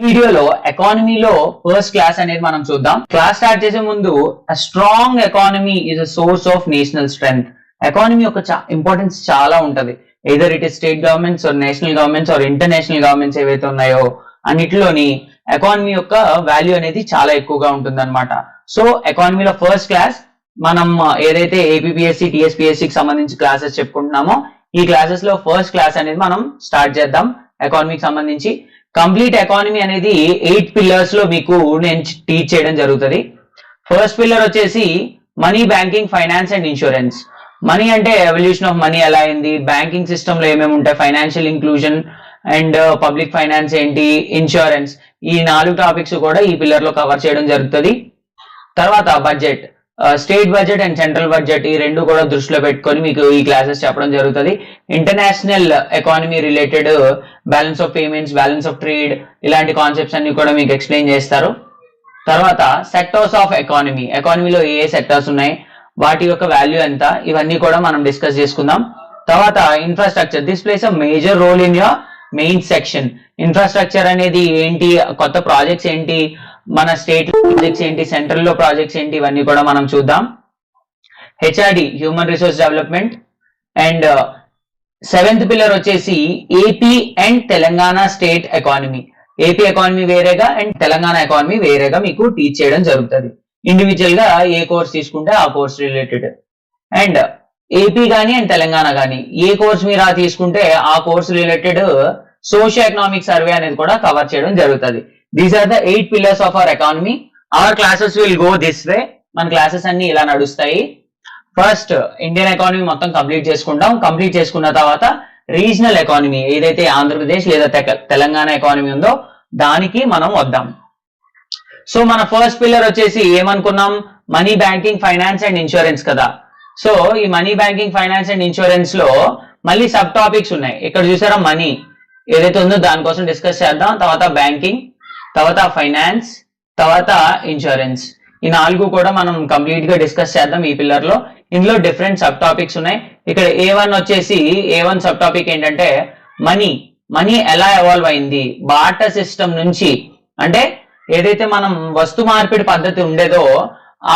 వీడియోలో ఎకానమీలో first class అనేది మనం చూద్దాం. క్లాస్ స్టార్ట్ చేసే ముందు strong economy is a source of national strength. Economy యొక్క ఇంపార్టెన్స్ చాలా ఉంటది. Either it is state governments or national governments or international governments ఏవైతే ఉన్నాయో అన్నిటిలోని ఎకానమీ యొక్క వాల్యూ అనేది చాలా ఎక్కువగా ఉంటుంది అనమాట. సో ఎకానమీలో ఫస్ట్ క్లాస్ మనం ఏదైతే ఏపీపీఎస్సీ టీఎస్పీఎస్సీకి సంబంధించి క్లాసెస్ చెప్పుకుంటున్నామో ఈ క్లాసెస్ లో ఫస్ట్ క్లాస్ అనేది మనం స్టార్ట్ చేద్దాం. ఎకానమీకి సంబంధించి కంప్లీట్ ఎకానమీ అనేది 8 పిల్లర్స్ లో మీకు నేను టీచ్ చేయడం జరుగుతుంది. ఫస్ట్ పిల్లర్ వచ్చేసి money, banking, finance and insurance. Money అంటే ఎవల్యూషన్ ఆఫ్ మనీ ఎలా అయింది, బ్యాంకింగ్ సిస్టమ్ లో ఏమేమి ఉంటాయి, financial inclusion and public finance ఏంటి, ఇన్సూరెన్స్, ఈ 4 టాపిక్స్ కూడా ఈ పిల్లర్ లో కవర్ చేయడం జరుగుతుంది. తర్వాత budget, state budget and central budget, ఈ రెండు కూడా దృష్టిలో పెట్టుకొని మీకు ఈ క్లాసెస్ చెప్పడం జరుగుతుంది. International economy related balance of payments, balance of trade, ఇలాంటి కాన్సెప్ట్స్ అన్ని కూడా మీకు ఎక్స్ప్లెయిన్ చేస్తారు. తర్వాత సెక్టర్స్ ఆఫ్ ఎకానమీ, ఎకానమీలో ఏ సెక్టర్స్ ఉన్నాయి, వాటి యొక్క వాల్యూ ఎంత, ఇవన్నీ కూడా మనం డిస్కస్ చేసుకుందాం. తర్వాత infrastructure, this plays a major role in your main section. Infrastructure అనేది ఏంటి, కొత్త ప్రాజెక్ట్స్ ఏంటి, మన స్టేట్ ప్రాజెక్ట్స్ ఏంటి, సెంట్రల్ లో ప్రాజెక్ట్స్ ఏంటి, ఇవన్నీ కూడా మనం చూద్దాం. HRD, human resource development. And 7th pillar వచ్చేసి AP and Telangana state economy. AP economy వేరేగా అండ్ తెలంగాణ ఎకానమీ వేరేగా మీకు టీచ్ చేయడం జరుగుతుంది. ఇండివిజువల్ గా ఏ కోర్స్ తీసుకుంటే ఆ కోర్స్ రిలేటెడ్. అండ్ ఏపీ గానీ అండ్ తెలంగాణ గానీ ఏ కోర్స్ మీరు తీసుకుంటే ఆ course related socio economic survey అనేది కూడా కవర్ చేయడం జరుగుతుంది. These are the 8 pillars of our economy. Our classes will go this way. మన క్లాసెస్ అన్ని ఇలా నడుస్తాయి. ఫస్ట్ ఇండియన్ ఎకానమీ మొత్తం కంప్లీట్ చేసుకుంటాం. కంప్లీట్ చేసుకున్న తర్వాత రీజనల్ ఎకానమీ, ఏదైతే ఆంధ్రప్రదేశ్ లేదా తెలంగాణ ఎకానమీ ఉందో దానికి మనం వద్దాం. సో మన ఫస్ట్ పిల్లర్ వచ్చేసి ఏమనుకున్నాం, money, banking, finance and insurance కదా. సో ఈ money, banking, finance and insurance లో మళ్ళీ సబ్ టాపిక్స్ ఉన్నాయి. ఇక్కడ చూసారా, మనీ ఏదైతే ఉందో దానికోసం డిస్కస్ చేద్దాం. తర్వాత బ్యాంకింగ్, తర్వాత ఫైనాన్స్, తర్వాత ఇన్సూరెన్స్, ఈ 4 కూడా మనం కంప్లీట్ గా డిస్కస్ చేద్దాం ఈ పిల్లర్ లో. ఇందులో డిఫరెంట్ సబ్ టాపిక్స్ ఉన్నాయి. ఇక్కడ A1 వచ్చేసి, A1 సబ్ టాపిక్ ఏంటంటే మనీ. మనీ ఎలా ఎవాల్వ్ అయింది, బార్టర్ సిస్టమ్ నుంచి, అంటే ఏదైతే మనం వస్తు మార్పిడి పద్ధతి ఉండేదో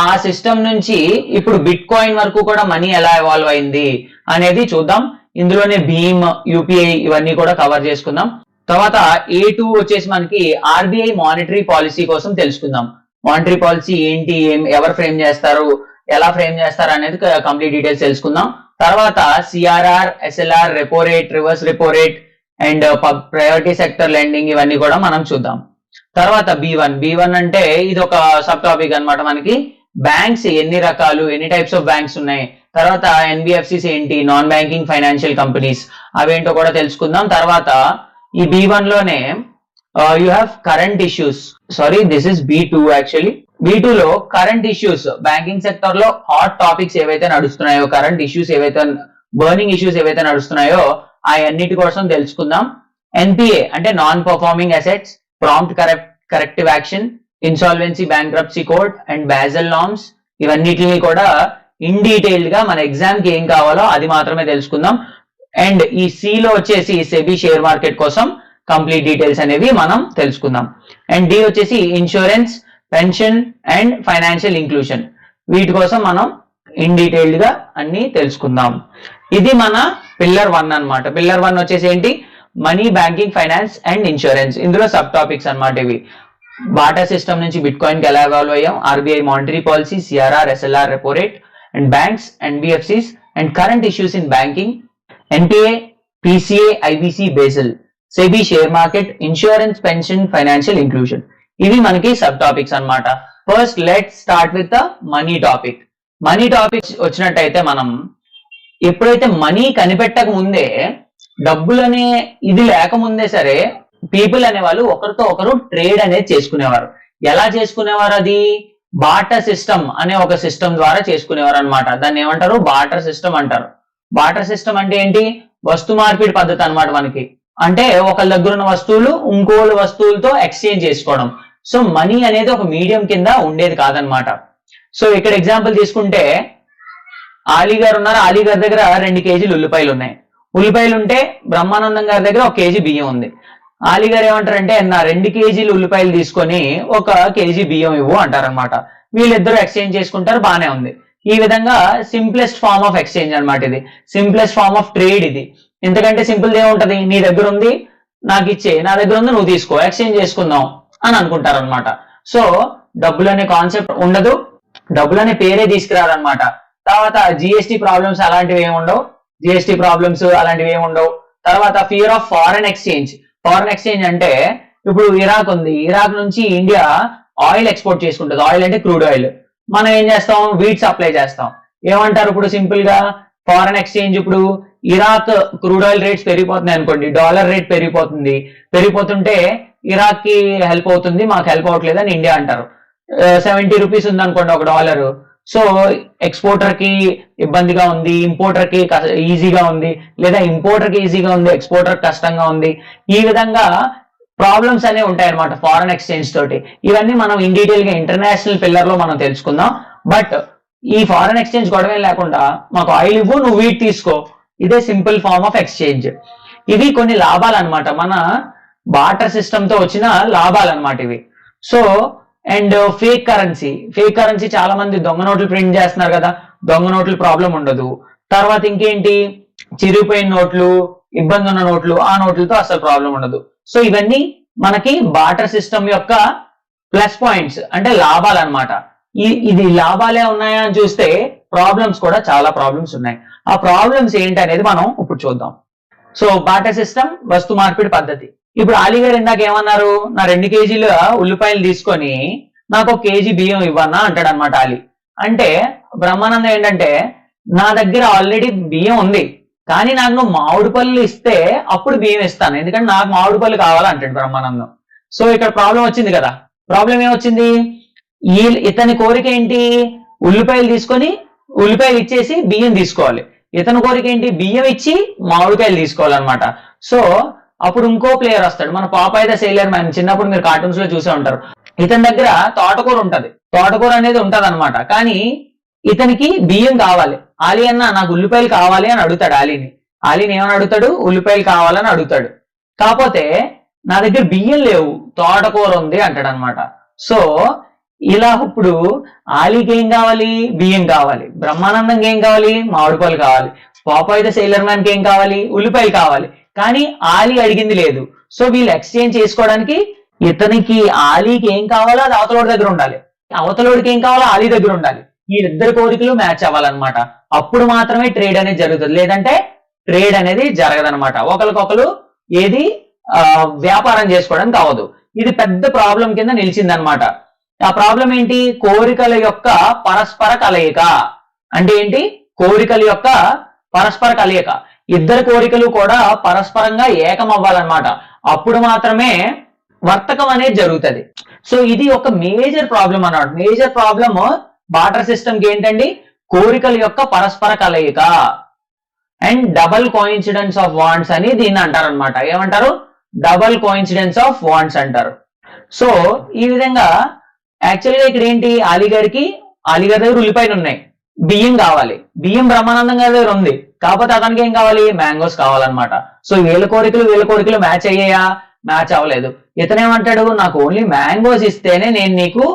ఆ సిస్టమ్ నుంచి ఇప్పుడు బిట్ కాయిన్ వరకు కూడా మనీ ఎలా ఎవాల్వ్ అయింది అనేది చూద్దాం. ఇందులోనే భీమ్, యూపీఐ ఇవన్నీ కూడా కవర్ చేసుకుందాం. తర్వాత A2 వచ్చేసి మనకి ఆర్బీఐ మానిటరీ పాలసీ కోసం తెలుసుకుందాం. మానిటరీ పాలసీ ఏంటి, ఎవరు ఫ్రేమ్ చేస్తారు, ఎలా ఫ్రేమ్ చేస్తారు అనేది కంప్లీట్ డీటెయిల్స్ తెలుసుకుందాం. తర్వాత CRR, SLR, repo rate, reverse repo rate and priority sector lending, ఇవన్నీ కూడా మనం చూద్దాం. తర్వాత B1 అంటే ఇది ఒక సబ్ టాపిక్ అన్నమాట మనకి. బ్యాంక్స్ ఎన్ని రకాలు, ఎన్ని టైప్స్ ఆఫ్ బ్యాంక్స్ ఉన్నాయి, తర్వాత ఎన్బిఎఫ్సిస్ ఏంటి, నాన్ బ్యాంకింగ్ ఫైనాన్షియల్ కంపెనీస్, అవేంటో కూడా తెలుసుకుందాం. తర్వాత ఈ B1 లోనే you have current issues, sorry this is B2 actually. B2 లో కరెంట్ ఇష్యూస్, బ్యాంకింగ్ సెక్టర్ లో హాట్ టాపిక్స్ ఏవైతే నడుస్తున్నాయో, కరెంట్ ఇష్యూస్ ఏవైతే, బర్నింగ్ ఇష్యూస్ ఏవైతే నడుస్తున్నాయో ఆ అన్నిటి కోసం తెలుసుకుందాం. ఎన్పిఏ అంటే non performing assets, prompt corrective action, insolvency, bankruptcy code and Basel norms, ఇవన్నిటిని కూడా ఇన్ డీటెయిల్డ్ గా మన ఎగ్జామ్ కి ఏం కావాలో అది మాత్రమే తెలుసుకుందాం. అండ్ ఈ సి లో వచ్చేసి సెబీ షేర్ మార్కెట్ కోసం కంప్లీట్ డీటెయిల్స్ అనేవి మనం తెలుసుకుందాం. అండ్ డి వచ్చేసి insurance, pension and financial inclusion, వీటి కోసం మనం ఇన్ డీటెయిల్డ్ గా అన్ని తెలుసుకుందాం. ఇది మన పిల్లర్ 1 అన్నమాట. పిల్లర్ 1 వచ్చేసి ఏంటి, money, banking, finance and insurance. ఇందులో సబ్ టాపిక్స్ అన్నమాట ఇవి. బార్టర్ సిస్టమ్ నుంచి బిట్ కాయిన్ కి ఎలా ఎవాల్వ్ అయ్యాం, RBI monetary policy, CRR, SLR, repo rate and banks, NBFCs and current issues in banking, NPA, PCA, IBC, basil, SEBI share market, insurance, pension, financial inclusion, ఇవి మనకి sub topics అన్నమాట. First let start with the money topic. Money topic వచ్చినట్టయితే మనం ఎప్పుడైతే money కనిపెట్టక ముందే, డబ్బులనే ఇది లేకముందే సరే people అనేవాళ్ళు ఒకరితో ఒకరు ట్రేడ్ అనేది చేసుకునేవారు. ఎలా చేసుకునేవారు, అది బార్టర్ సిస్టమ్ అనే ఒక సిస్టమ్ ద్వారా చేసుకునేవారు అనమాట. దాన్ని ఏమంటారు, బార్టర్ సిస్టమ్ అంటారు. బార్టర్ సిస్టమ్ అంటే ఏంటి, వస్తు మార్పిడి పద్ధతి అన్నమాట మనకి. అంటే ఒకళ్ళ దగ్గర ఉన్న వస్తువులు ఇంకోళ్ళ వస్తువులతో ఎక్స్చేంజ్ చేసుకోవడం. సో మనీ అనేది ఒక మీడియం కింద ఉండేది కాదనమాట. సో ఇక్కడ ఎగ్జాంపుల్ తీసుకుంటే ఆలీ గారు ఉన్నారు, ఆలీ గారి దగ్గర 2 కేజీలు ఉల్లిపాయలు ఉన్నాయి. ఉల్లిపాయలు ఉంటే బ్రహ్మానందం గారి దగ్గర 1 కేజీ బియ్యం ఉంది. ఆలీ గారు ఏమంటారంటే నా 2 కేజీలు ఉల్లిపాయలు తీసుకొని 1 కేజీ బియ్యం ఇవ్వు అంటారనమాట. వీళ్ళిద్దరూ ఎక్స్చేంజ్ చేసుకుంటారు, బానే ఉంది. ఈ విధంగా సింప్లెస్ట్ ఫార్మ్ ఆఫ్ ఎక్స్చేంజ్ అనమాట ఇది, సింప్లెస్ట్ ఫార్మ్ ఆఫ్ ట్రేడ్ ఇది. ఎందుకంటే సింపుల్ ఏముంటది, నీ దగ్గర ఉంది నాకు ఇచ్చే, నా దగ్గర ఉంది నువ్వు తీసుకో, ఎక్స్చేంజ్ చేసుకుందాం అని అనుకుంటారు అనమాట. సో డబ్బులు అనే కాన్సెప్ట్ ఉండదు, డబ్బులు అనే పేరే తీసుకురారనమాట. తర్వాత జిఎస్టీ ప్రాబ్లమ్స్ అలాంటివి ఏమి ఉండవు, జిఎస్టీ ప్రాబ్లమ్స్ అలాంటివి ఏమి ఉండవు. తర్వాత fear of foreign exchange. Foreign exchange అంటే ఇప్పుడు ఇరాక్ ఉంది, ఇరాక్ నుంచి ఇండియా ఆయిల్ ఎక్స్పోర్ట్ చేసుకుంటుంది. ఆయిల్ అంటే క్రూడ్ ఆయిల్. మనం ఏం చేస్తాం, వీట్ సప్లై చేస్తాం. ఏమంటారు ఇప్పుడు సింపుల్ గా ఫారెన్ ఎక్స్చేంజ్, ఇప్పుడు ఇరాక్ క్రూడ్ ఆయిల్ రేట్స్ పెరిగిపోతున్నాయి అనుకోండి, డాలర్ రేట్ పెరిగిపోతుంది, పెరిగిపోతుంటే ఇరాక్ కి హెల్ప్ అవుతుంది, మాకు హెల్ప్ అవ్వట్లేదు అని ఇండియా అంటారు. 70 రూపీస్ ఉంది అనుకోండి ఒక డాలర్. సో ఎక్స్పోర్టర్ కి ఇబ్బందిగా ఉంది, ఇంపోర్టర్ కి ఈజీగా ఉంది, లేదా ఇంపోర్టర్ కి ఈజీగా ఉంది, ఎక్స్పోర్టర్ కష్టంగా ఉంది. ఈ విధంగా ప్రాబ్లమ్స్ అనేవి ఉంటాయి అనమాట ఫారెన్ ఎక్స్చేంజ్ తోటి. ఇవన్నీ మనం ఇన్ డీటెయిల్ గా ఇంటర్నేషనల్ పిల్లర్ లో మనం తెలుసుకుందాం. బట్ ఈ ఫారెన్ ఎక్స్చేంజ్ గొడవ లేకుండా మాకు ఆయిల్ ఇవ్వు, నువ్వు వీట్ తీసుకో, ఇదే సింపుల్ ఫార్మ్ ఆఫ్ ఎక్స్చేంజ్. ఇవి కొన్ని లాభాలు అనమాట, మన బార్టర్ సిస్టమ్ తో వచ్చిన లాభాలు అనమాట ఇవి. So and fake currency. Fake currency చాలా మంది దొంగ నోట్లు ప్రింట్ చేస్తున్నారు కదా, దొంగ నోట్లు ప్రాబ్లం ఉండదు. తర్వాత ఇంకేంటి, చిరిగిపోయిన నోట్లు, ఇబ్బంది ఉన్న నోట్లు, ఆ నోట్లతో అసలు ప్రాబ్లం ఉండదు. సో ఇవన్నీ మనకి బార్టర్ సిస్టమ్ యొక్క ప్లస్ పాయింట్స్, అంటే లాభాలు అనమాట. ఇది లాభాలే ఉన్నాయా అని చూస్తే ప్రాబ్లమ్స్ కూడా చాలా ప్రాబ్లమ్స్ ఉన్నాయి. ఆ ప్రాబ్లమ్స్ ఏంటి అనేది మనం ఇప్పుడు చూద్దాం. సో బార్టర్ సిస్టమ్, వస్తు మార్పిడి పద్ధతి. ఇప్పుడు ఆలీ గారు ఇందాక ఏమన్నారు, నా 2 కేజీలు ఉల్లిపాయలు తీసుకొని నాకు 1 కేజీ బియ్యం ఇవ్వన్నా అంటాడు అనమాట ఆలీ. అంటే బ్రహ్మానందం ఏంటంటే నా దగ్గర ఆల్రెడీ బియ్యం ఉంది, కానీ నాకు నువ్వు మామిడి పళ్ళు ఇస్తే అప్పుడు బియ్యం ఇస్తాను, ఎందుకంటే నాకు మామిడి పళ్ళు కావాలంటాడు బ్రహ్మానందం. సో ఇక్కడ ప్రాబ్లం వచ్చింది కదా. ప్రాబ్లం ఏమొచ్చింది, ఇతని కోరిక ఏంటి, ఉల్లిపాయలు తీసుకొని ఉల్లిపాయలు ఇచ్చేసి బియ్యం తీసుకోవాలి. ఇతని కోరిక ఏంటి, బియ్యం ఇచ్చి మామిడికాయలు తీసుకోవాలన్నమాట. సో అప్పుడు ఇంకో ప్లేయర్ వస్తాడు, మన పాపాయ్ ద సేలర్ మ్యాన్, చిన్నప్పుడు మీరు కార్టూన్స్ లో చూసే ఉంటారు. ఇతని దగ్గర తోటకూర ఉంటది, తోటకూర అనేది ఉంటది అనమాట. కానీ ఇతనికి బియ్యం కావాలి. ఆలీ అన్న నాకు ఉల్లిపాయలు కావాలి అని అడుగుతాడు ఆలీని. ఆలీని ఏమని అడుగుతాడు, ఉల్లిపాయలు కావాలని అడుగుతాడు. కాకపోతే నా దగ్గర బియ్యం లేవు, తోటకూర ఉంది అంటాడు అనమాట. సో ఇలా ఇప్పుడు ఆలీకి ఏం కావాలి, బియ్యం కావాలి. బ్రహ్మానందంకి ఏం కావాలి, మామిడిపాయలు కావాలి. పాపాయ్ ద సేలర్ మ్యాన్ కి ఏం కావాలి, ఉల్లిపాయలు కావాలి. కానీ ఆలీ అడిగింది లేదు. సో వీళ్ళు ఎక్స్చేంజ్ చేసుకోవడానికి ఇతనికి ఆలీకి ఏం కావాలో అది అవతలోడి దగ్గర ఉండాలి, అవతలోడికి ఏం కావాలో ఆలీ దగ్గర ఉండాలి. వీళ్ళిద్దరు కోరికలు మ్యాచ్ అవ్వాలన్నమాట. అప్పుడు మాత్రమే ట్రేడ్ అనేది జరుగుతుంది, లేదంటే ట్రేడ్ అనేది జరగదనమాట. ఒకరికొకరు ఏది వ్యాపారం చేసుకోవడానికి అవ్వదు. ఇది పెద్ద ప్రాబ్లం కింద నిలిచిందనమాట. ఆ ప్రాబ్లం ఏంటి, కోరికల యొక్క పరస్పర కలయిక. అంటే ఏంటి, కోరికల యొక్క పరస్పర కలయిక. ఇద్దరు కోరికలు కూడా పరస్పరంగా ఏకం అవ్వాలన్నమాట. అప్పుడు మాత్రమే వర్తకం అనేది జరుగుతుంది. సో ఇది ఒక మేజర్ ప్రాబ్లం అన్నమాట. మేజర్ ప్రాబ్లమ్ బార్టర్ సిస్టమ్ కి ఏంటండి, కోరికల యొక్క పరస్పర కలయిక and double coincidence of wands అని దీన్ని అంటారు అనమాట. ఏమంటారు, డబల్ కోఇన్సిడెన్స్ ఆఫ్ వాంట్స్ అంటారు. సో ఈ విధంగా యాక్చువల్ గా ఇక్కడ ఏంటి, ఆలీ గారి దగ్గర ఉల్లిపాయలు ఉన్నాయి, బియ్యం కావాలి. బియ్యం బ్రహ్మానందం గారి దగ్గర ఉంది, కాకపోతే అతనికి ఏం కావాలి, మ్యాంగోస్ కావాలన్నమాట. సో వీళ్ళ కోరికలు మ్యాచ్ అయ్యాయా, మ్యాచ్ అవ్వలేదు. ఇతనేమంటాడు, నాకు ఓన్లీ మ్యాంగోస్ ఇస్తేనే నేను నీకు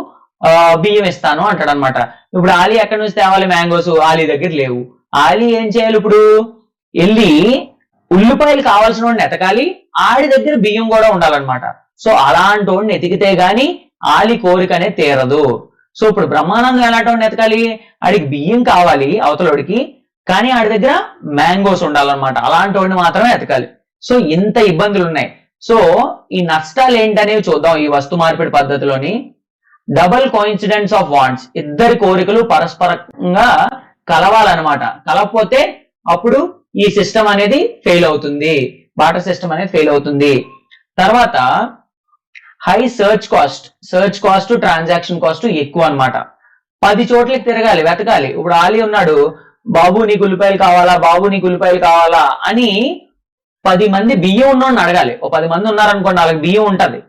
బియ్యం ఇస్తాను అంటాడు అనమాట. ఇప్పుడు ఆలీ ఎక్కడి నుంచి తేవాలి మ్యాంగోస్, ఆలీ దగ్గర లేవు. ఆలీ ఏం చేయాలి, ఇప్పుడు వెళ్ళి ఉల్లిపాయలు కావాల్సిన వాడిని ఎతకాలి, ఆడి దగ్గర బియ్యం కూడా ఉండాలన్నమాట. సో అలాంటి వాడిని ఎతికితే గాని ఆలీ కోరిక అనేది తీరదు. సో ఇప్పుడు బ్రహ్మానందం ఎలాంటి వాడిని ఎతకాలి, ఆడికి బియ్యం కావాలి అవతలోడికి, కానీ ఆడి దగ్గర మ్యాంగోస్ ఉండాలన్నమాట. అలాంటి వాడిని మాత్రమే ఎతకాలి. సో ఇంత ఇబ్బందులు ఉన్నాయి. సో ఈ నష్టాలు ఏంటనేవి చూద్దాం ఈ వస్తు మార్పిడి పద్ధతిలోని. డబల్ కోఇన్సిడెన్స్ ఆఫ్ వాంట్స్, ఇద్దరి కోరికలు పరస్పరంగా కలవాలన్నమాట. కలవకపోతే అప్పుడు ఈ సిస్టమ్ అనేది ఫెయిల్ అవుతుంది, బార్టర్ సిస్టమ్ అనేది ఫెయిల్ అవుతుంది. తర్వాత high search cost, transaction cost ఎక్కువ అన్నమాట. 10 చోట్లకి తిరగాలి, వెతకాలి. ఇప్పుడు ఆలీ ఉన్నాడు, బాబు నీకు ఉల్లిపాయలు కావాలా, బాబు నీకు ఉల్లిపాయలు కావాలా అని 10 మంది బియ్యం ఉన్నోడిని అడగాలి. ఓ 10 మంది ఉన్నారనుకోండి, వాళ్ళకి బియ్యం ఉంటది